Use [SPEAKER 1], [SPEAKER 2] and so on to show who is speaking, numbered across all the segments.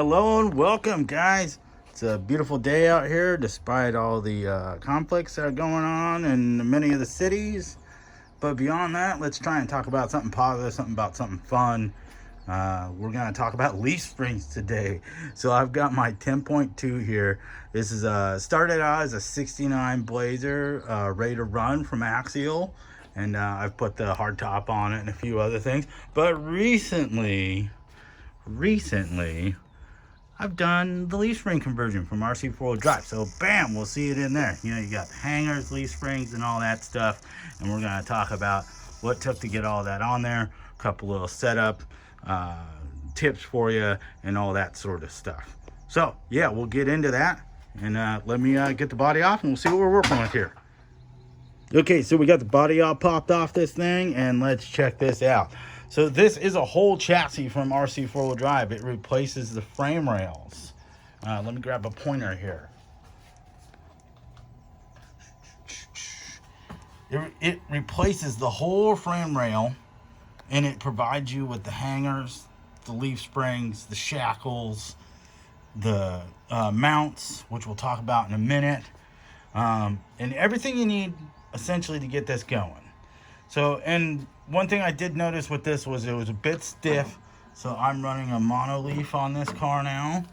[SPEAKER 1] Hello and welcome, guys. It's a beautiful day out here despite all the conflicts that are going on in many of the cities. But beyond that, let's try and talk about something positive, something fun. We're going to talk about leaf springs today. So I've got my 10.2 here. This is started out as a 69 Blazer, ready to run from Axial. And I've put the hard top on it and a few other things. But recently, I've done the leaf spring conversion from Rc4wd drive. So bam, we'll see it in there. You know, you got hangers, leaf springs, and all that stuff. And we're going to talk about what it took to get all that on there. A couple little setup tips for you and all that sort of stuff. So yeah, we'll get into that. And let me get the body off and we'll see what we're working with here. Okay, so we got the body all popped off this thing, and let's check this out. So this is a whole chassis from Rc4wd drive. It replaces the frame rails. Let me grab a pointer here. It replaces the whole frame rail, and it provides you with the hangers, the leaf springs, the shackles, the mounts, which we'll talk about in a minute, and everything you need essentially to get this going. So, and one thing I did notice with this was it was a bit stiff, so I'm running a mono leaf on this car now.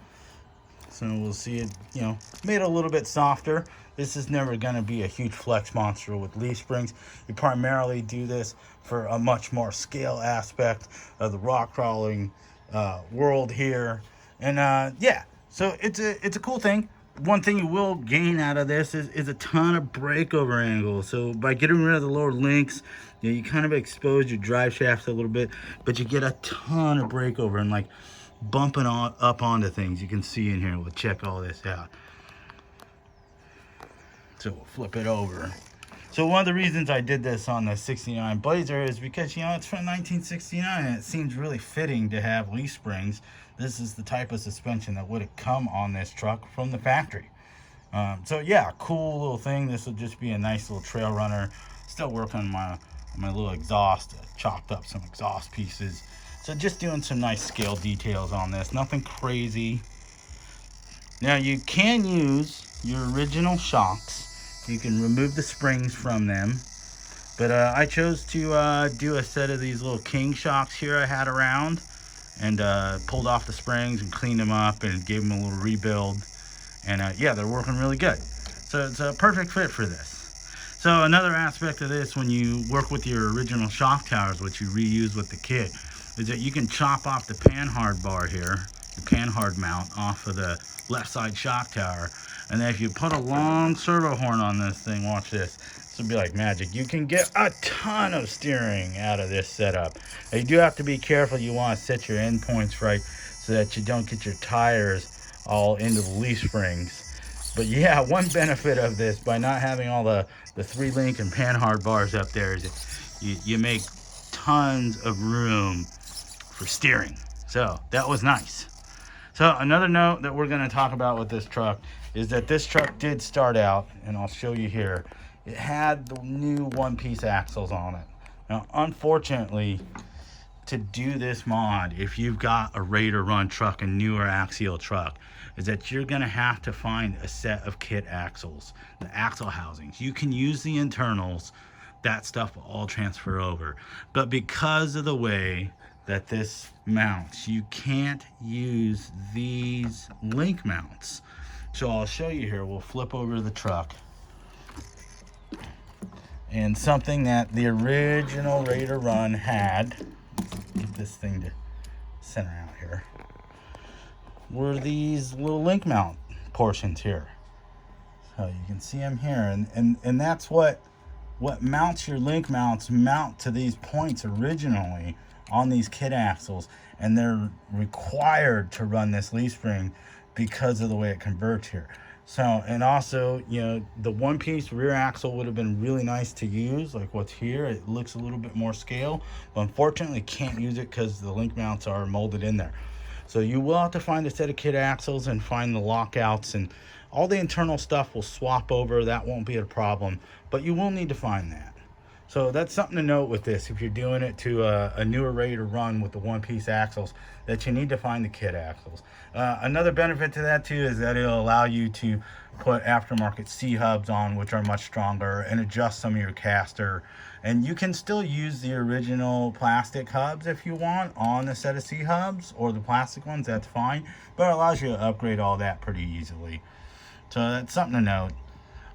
[SPEAKER 1] So we'll see it, you know, made it a little bit softer. This is never going to be a huge flex monster with leaf springs. You primarily do this for a much more scale aspect of the rock crawling world here. And yeah, so it's a cool thing. One thing you will gain out of this is a ton of breakover angles. So by getting rid of the lower links, you kind of expose your drive shafts a little bit, but you get a ton of breakover and like bumping up onto things. You can see in here. We'll check all this out. So we'll flip it over. So one of the reasons I did this on the 69 Blazer is because, you know, it's from 1969 and it seems really fitting to have leaf springs. This is the type of suspension that would have come on this truck from the factory. So yeah, cool little thing. This will just be a nice little trail runner. Still working on my little exhaust. Chopped up some exhaust pieces. So just doing some nice scale details on this. Nothing crazy. Now you can use your original shocks. You can remove the springs from them. But I chose to do a set of these little King shocks here I had around. And pulled off the springs and cleaned them up and gave them a little rebuild. And yeah, they're working really good. So it's a perfect fit for this. So another aspect of this, when you work with your original shock towers, which you reuse with the kit, is that you can chop off the panhard bar here, the panhard mount, off of the left side shock tower. And then if you put a long servo horn on this thing, watch this. This will be like magic. You can get a ton of steering out of this setup. Now, you do have to be careful. You want to set your end points right so that you don't get your tires all into the leaf springs. But yeah, one benefit of this, by not having all the 3-link and panhard bars up there, is you make tons of room for steering. So that was nice. So another note that we're going to talk about with this truck is that this truck did start out, and I'll show you here, it had the new one-piece axles on it. Now, unfortunately, to do this mod, if you've got a ready to run truck, a newer Axial truck, is that you're going to have to find a set of kit axles, the axle housings. You can use the internals. That stuff will all transfer over. But because of the way that this mounts, you can't use these link mounts. So I'll show you here. We'll flip over the truck. And something that the original ready to run had, get this thing to center out here, were these little link mount portions here. So you can see them here, and that's what mounts your link mounts mount to these points originally on these kit axles, and they're required to run this leaf spring because of the way it converts here. So, and also, you know, the one-piece rear axle would have been really nice to use, like what's here. It looks a little bit more scale, but unfortunately can't use it because the link mounts are molded in there. So you will have to find a set of kit axles and find the lockouts, and all the internal stuff will swap over. That won't be a problem, but you will need to find that. So that's something to note with this. If you're doing it to a newer rated run with the one-piece axles, that you need to find the kit axles. Another benefit to that too is that it'll allow you to put aftermarket C-hubs on, which are much stronger, and adjust some of your caster. And you can still use the original plastic hubs if you want on the set of C-hubs, or the plastic ones, that's fine. But it allows you to upgrade all that pretty easily. So that's something to note.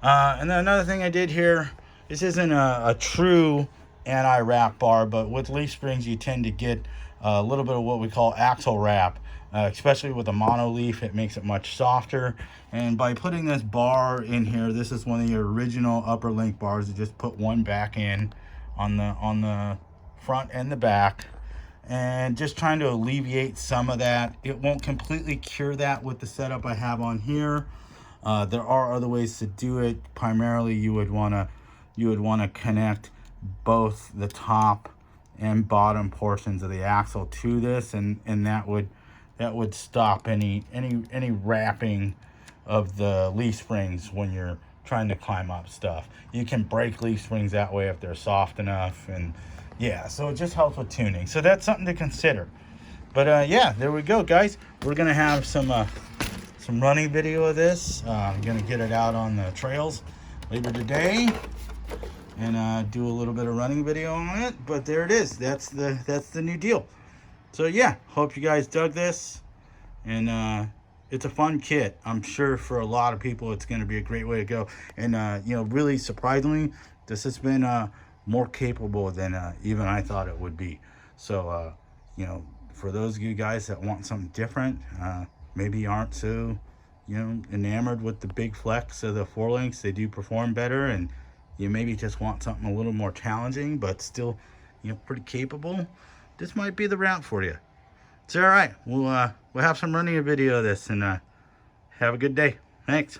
[SPEAKER 1] And then another thing I did here, this isn't a true anti-wrap bar, but with leaf springs you tend to get a little bit of what we call axle wrap, especially with a mono leaf. It makes it much softer. And by putting this bar in here, this is one of your original upper link bars. You just put one back in on the front and the back, and just trying to alleviate some of that. It won't completely cure that with the setup I have on here. There are other ways to do it. Primarily you would want to connect both the top and bottom portions of the axle to this, and that would stop any wrapping of the leaf springs when you're trying to climb up stuff. You can break leaf springs that way if they're soft enough, and yeah, so it just helps with tuning. So that's something to consider. But yeah, there we go, guys. We're gonna have some running video of this. I'm gonna get it out on the trails later today, and do a little bit of running video on it. But there it is. That's the new deal. So yeah, hope you guys dug this, and it's a fun kit. I'm sure for a lot of people it's going to be a great way to go. And you know, really surprisingly, this has been more capable than even I thought it would be. So you know, for those of you guys that want something different, maybe aren't so, you know, enamored with the big flex of the 4-links, they do perform better, and you maybe just want something a little more challenging but still, you know, pretty capable, this might be the route for you. So all right, we'll have some running a video of this, and have a good day. Thanks.